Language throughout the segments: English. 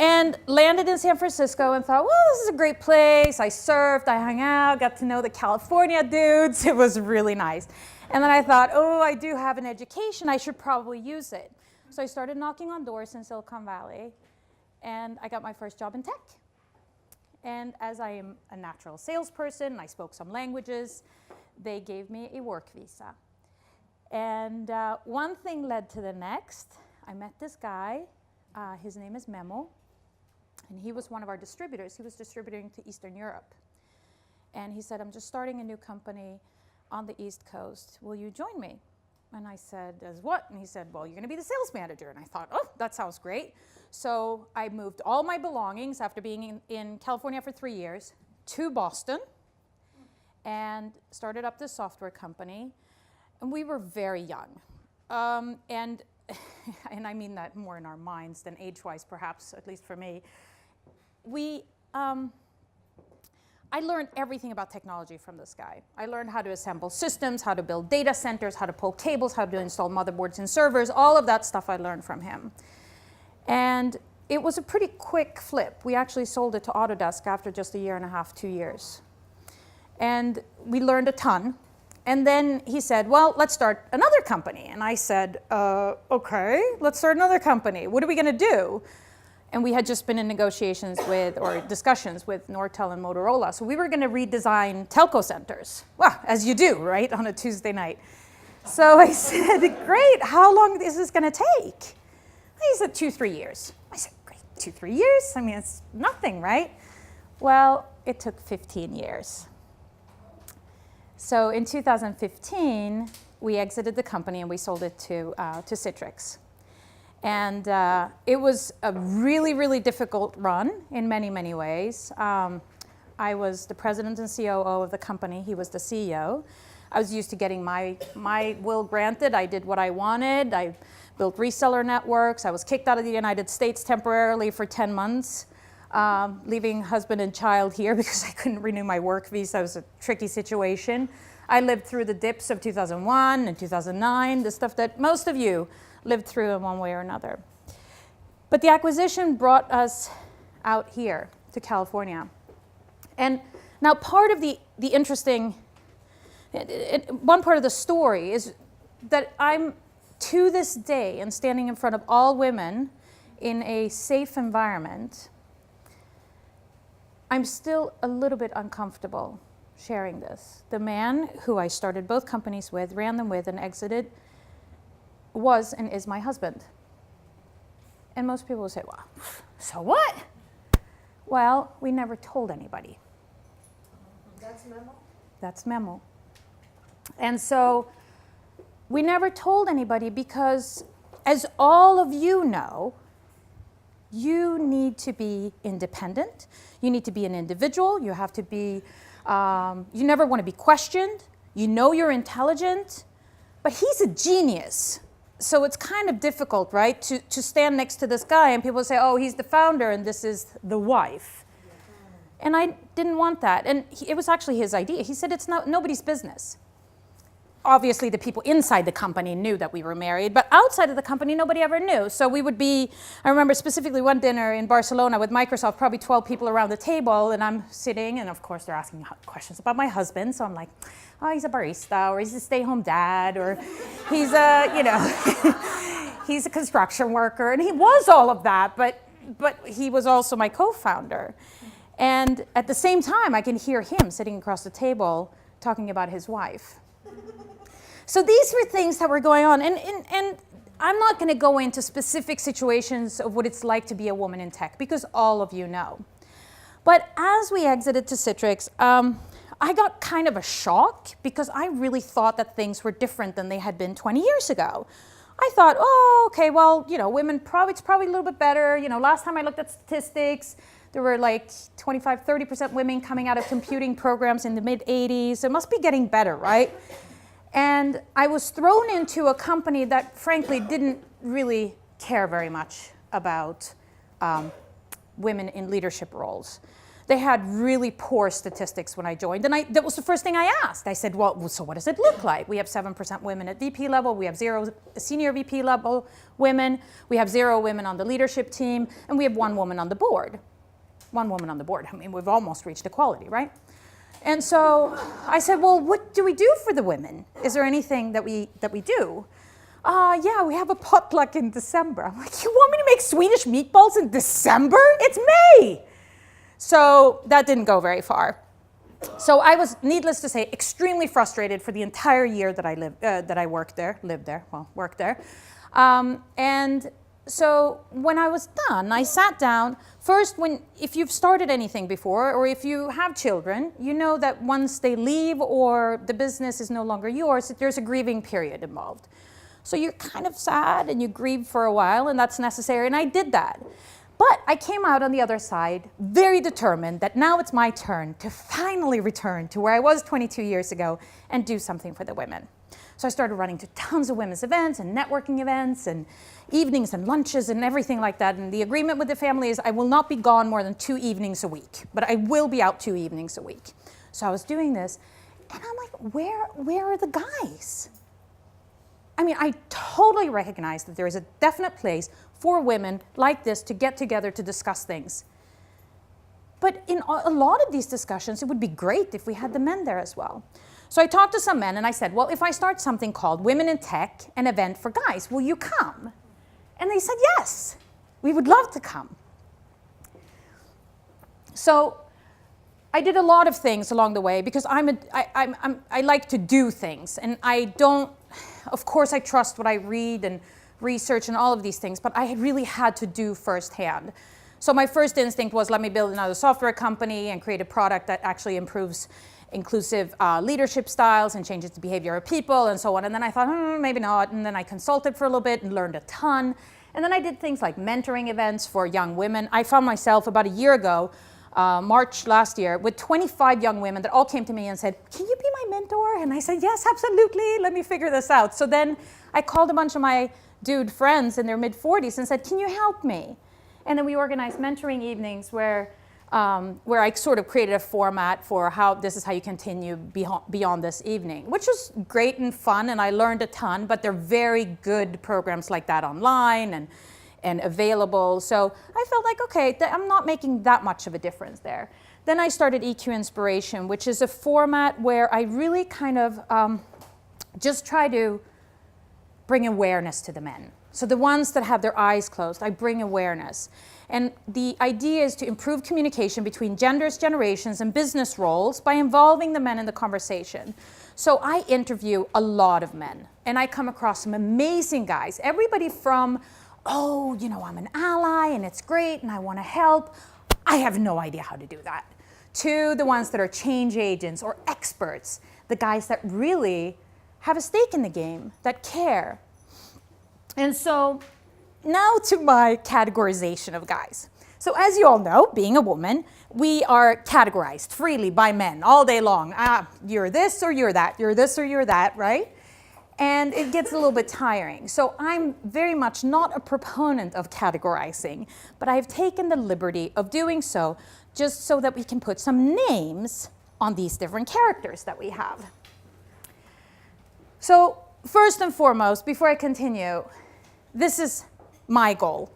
And landed in San Francisco and thought, well, this is a great place. I surfed, I hung out, got to know the California dudes. It was really nice. And then I thought, oh, I do have an education. I should probably use it. So I started knocking on doors in Silicon Valley, and I got my first job in tech. And as I am a natural salesperson, I spoke some languages, they gave me a work visa. And one thing led to the next. I met this guy. His name is Memo. And he was one of our distributors. He was distributing to Eastern Europe. And he said, I'm just starting a new company on the East Coast. Will you join me? And I said, as what? And he said, well, you're going to be the sales manager. And I thought, oh, that sounds great. So I moved all my belongings after being in California for 3 years to Boston and started up this software company. And we were very young. And I mean that more in our minds than age-wise, perhaps, at least for me. I learned everything about technology from this guy. I learned how to assemble systems, how to build data centers, how to pull cables, how to install motherboards and servers. All of that stuff I learned from him. And it was a pretty quick flip. We actually sold it to Autodesk after just 1.5 years, 2 years. And we learned a ton. And then he said, well, let's start another company. And I said, okay, let's start another company. What are we going to do? And we had just been in negotiations with, or discussions with Nortel and Motorola. So we were going to redesign telco centers. Well, as you do, right, on a Tuesday night. So I said, great, how long is this going to take? He said 2-3 years. I said, great, 2-3 years? I mean, it's nothing, right? Well, it took 15 years. So in 2015, we exited the company and we sold it to Citrix. And it was a really, really difficult run in many, many ways. I was the president and COO of the company. He was the CEO. I was used to getting my will granted. I did what I wanted. I built reseller networks. I was kicked out of the United States temporarily for 10 months, leaving husband and child here because I couldn't renew my work visa. It was a tricky situation. I lived through the dips of 2001 and 2009, the stuff that most of you lived through in one way or another. But the acquisition brought us out here to California. And now part of the interesting, one part of the story is that I'm, to this day, and standing in front of all women in a safe environment, I'm still a little bit uncomfortable sharing this. The man who I started both companies with, ran them with, and exited was and is my husband. And most people will say, well, so what? Well, we never told anybody. That's Memo? That's Memo. And so we never told anybody because, as all of you know, you need to be independent. You need to be an individual. You have to be, you never want to be questioned. You know you're intelligent, but he's a genius. So it's kind of difficult, right, to stand next to this guy and people say, oh, he's the founder and this is the wife. And I didn't want that. And it was actually his idea. He said, it's nobody's business. Obviously, the people inside the company knew that we were married, but outside of the company, nobody ever knew. So we would be, I remember specifically one dinner in Barcelona with Microsoft, probably 12 people around the table, and I'm sitting, and of course they're asking questions about my husband. So I'm like, oh, he's a barista, or he's a stay-home dad, or he's a, you know, he's a construction worker. And he was all of that, but he was also my co-founder. And at the same time, I can hear him sitting across the table talking about his wife. So these were things that were going on, and I'm not going to go into specific situations of what it's like to be a woman in tech, because all of you know. But as we exited to Citrix, I got kind of a shock, because I really thought that things were different than they had been 20 years ago. I thought, oh, okay, well, you know, women it's probably a little bit better. You know, last time I looked at statistics, there were like 25, 30% women coming out of computing programs in the mid-'80s. It must be getting better, right? And I was thrown into a company that, frankly, didn't really care very much about women in leadership roles. They had really poor statistics when I joined, and that was the first thing I asked. I said, well, so what does it look like? We have 7% women at VP level, we have 0 senior VP level women, we have 0 women on the leadership team, and we have 1 woman on the board. 1 woman on the board. I mean, we've almost reached equality, right? And so I said, well, what do we do for the women? Is there anything that we do? Yeah, we have a potluck in December. I'm like, you want me to make Swedish meatballs in December? It's May. So that didn't go very far. So I was, needless to say, extremely frustrated for the entire year that I worked there. And so when I was done, I sat down. First, if you've started anything before, or if you have children, you know that once they leave or the business is no longer yours, there's a grieving period involved. So you're kind of sad and you grieve for a while, and that's necessary, and I did that. But I came out on the other side very determined that now it's my turn to finally return to where I was 22 years ago and do something for the women. So I started running to tons of women's events and networking events and evenings and lunches and everything like that. And the agreement with the family is I will not be gone more than 2 evenings a week, but I will be out 2 evenings a week. So I was doing this, and I'm like, where are the guys? I mean, I totally recognize that there is a definite place for women like this to get together to discuss things. But in a lot of these discussions, it would be great if we had the men there as well. So I talked to some men and I said, well, if I start something called Women in Tech, an event for guys, will you come? And they said, yes, we would love to come. So I did a lot of things along the way because I like to do things, and I don't, of course I trust what I read and research and all of these things, but I really had to do firsthand. So my first instinct was, let me build another software company and create a product that actually improves inclusive leadership styles and changes the behavior of people and so on. And then I thought, maybe not. And then I consulted for a little bit and learned a ton. And then I did things like mentoring events for young women. I found myself about a year ago, March last year, with 25 young women that all came to me and said, can you be my mentor? And I said, yes, absolutely. Let me figure this out. So then I called a bunch of my dude friends in their mid-40s and said, can you help me? And then we organized mentoring evenings where I sort of created a format for how this is how you continue beyond this evening, which was great and fun, and I learned a ton, but they're very good programs like that online and available. So I felt like, okay, I'm not making that much of a difference there. Then I started EQ Inspiration, which is a format where I really kind of just try to bring awareness to the men. So the ones that have their eyes closed, I bring awareness. And the idea is to improve communication between genders, generations, and business roles by involving the men in the conversation. So I interview a lot of men, and I come across some amazing guys. Everybody from, oh, you know, I'm an ally, and it's great, and I want to help. I have no idea how to do that. To the ones that are change agents or experts, the guys that really have a stake in the game, that care. And so now to my categorization of guys. So as you all know, being a woman, we are categorized freely by men all day long. You're this or you're that, you're this or you're that, right? And it gets a little bit tiring. So I'm very much not a proponent of categorizing, but I've taken the liberty of doing so just so that we can put some names on these different characters that we have. So first and foremost, before I continue, this is my goal.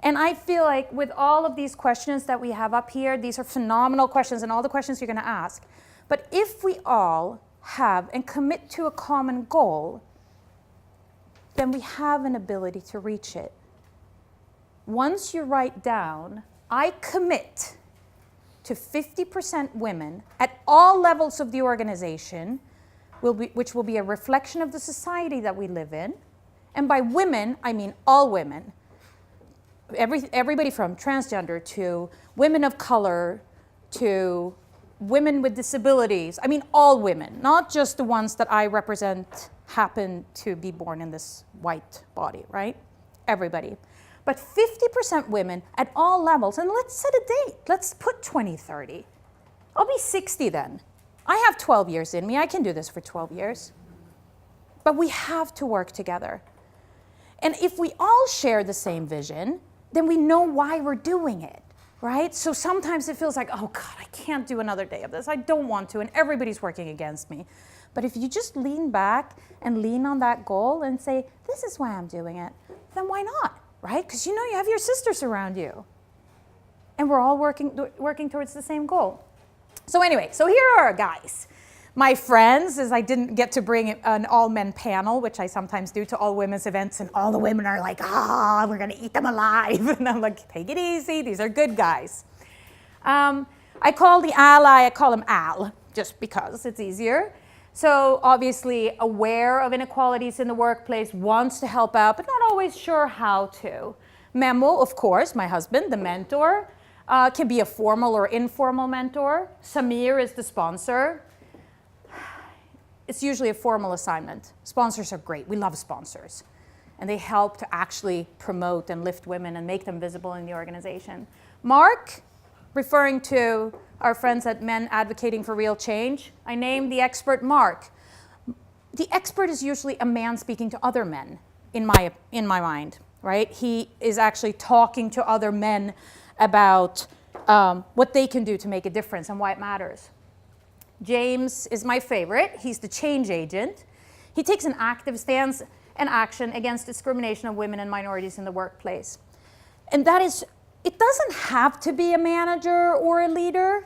And I feel like with all of these questions that we have up here, these are phenomenal questions and all the questions you're going to ask. But if we all have and commit to a common goal, then we have an ability to reach it. Once you write down, I commit to 50% women at all levels of the organization, which will be a reflection of the society that we live in. And by women, I mean all women. Everybody from transgender to women of color to women with disabilities. I mean all women, not just the ones that I represent happen to be born in this white body, right? Everybody. But 50% women at all levels, and let's set a date. Let's put 2030. I'll be 60 then. I have 12 years in me. I can do this for 12 years. But we have to work together. And if we all share the same vision, then we know why we're doing it. right? So sometimes it feels like, oh God, I can't do another day of this. I don't want to, and everybody's working against me. But if you just lean back and lean on that goal and say, this is why I'm doing it, then why not, right? Because you know you have your sisters around you. And we're all working towards the same goal. So anyway, so here are our guys. My friends, as I didn't get to bring an all-men panel, which I sometimes do to all women's events, and all the women are like, we're going to eat them alive. And I'm like, take it easy. These are good guys. I call the ally, I call him Al, just because it's easier. So obviously aware of inequalities in the workplace, wants to help out, but not always sure how to. Memo, of course, my husband, the mentor, can be a formal or informal mentor. Samir is the sponsor. It's usually a formal assignment. Sponsors are great. We love sponsors. And they help to actually promote and lift women and make them visible in the organization. Mark, referring to our friends at Men Advocating for Real Change, I named the expert Mark. The expert is usually a man speaking to other men, in my mind, right? He is actually talking to other men about what they can do to make a difference and why it matters. James is my favorite. He's the change agent. He takes an active stance and action against discrimination of women and minorities in the workplace. And that is, it doesn't have to be a manager or a leader,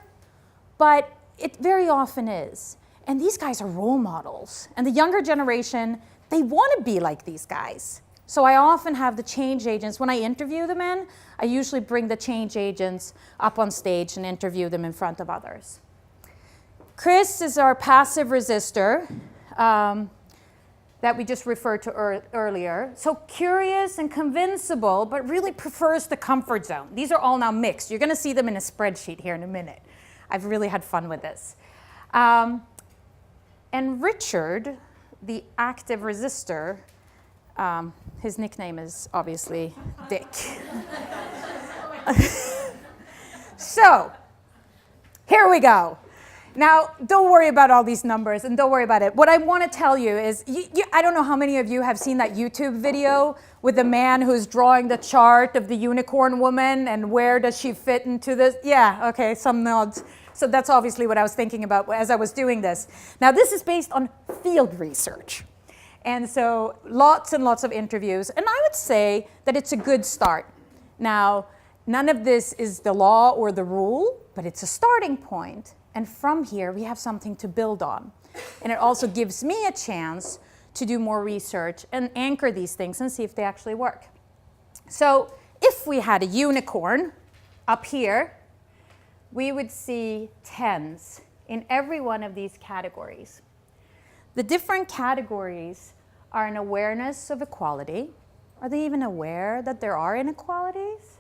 but it very often is. And these guys are role models. And the younger generation, they want to be like these guys. So I often have the change agents, when I interview the men, I usually bring the change agents up on stage and interview them in front of others. Chris is our passive resistor that we just referred to earlier. So curious and convincible, but really prefers the comfort zone. These are all now mixed. You're going to see them in a spreadsheet here in a minute. I've really had fun with this. And Richard, the active resistor, his nickname is obviously Dick. So, here we go. Now, don't worry about all these numbers and don't worry about it. What I want to tell you is, I don't know how many of you have seen that YouTube video with the man who's drawing the chart of the unicorn woman and where does she fit into this? Yeah, okay, some nods. So that's obviously what I was thinking about as I was doing this. Now, this is based on field research. And so lots and lots of interviews. And I would say that it's a good start. Now, none of this is the law or the rule, but it's a starting point. And from here, we have something to build on. And it also gives me a chance to do more research and anchor these things and see if they actually work. So if we had a unicorn up here, we would see 10s in every one of these categories. The different categories are an awareness of equality. Are they even aware that there are inequalities?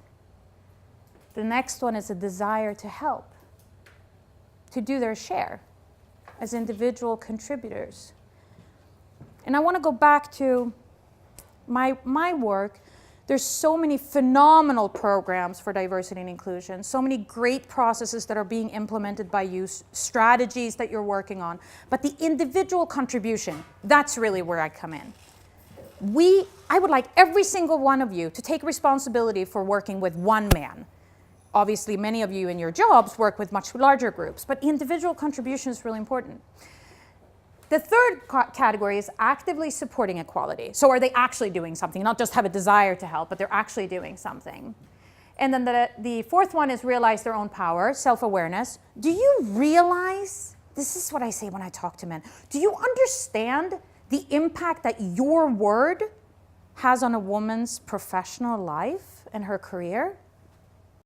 The next one is a desire to help, to do their share as individual contributors. And I want to go back to my work. There's so many phenomenal programs for diversity and inclusion, so many great processes that are being implemented by you, strategies that you're working on. But the individual contribution, that's really where I come in. I would like every single one of you to take responsibility for working with one man. Obviously, many of you in your jobs work with much larger groups, but individual contribution is really important. The third category is actively supporting equality. So are they actually doing something? Not just have a desire to help, but they're actually doing something. And then the fourth one is realize their own power, self-awareness. Do you realize, this is what I say when I talk to men, do you understand the impact that your word has on a woman's professional life and her career?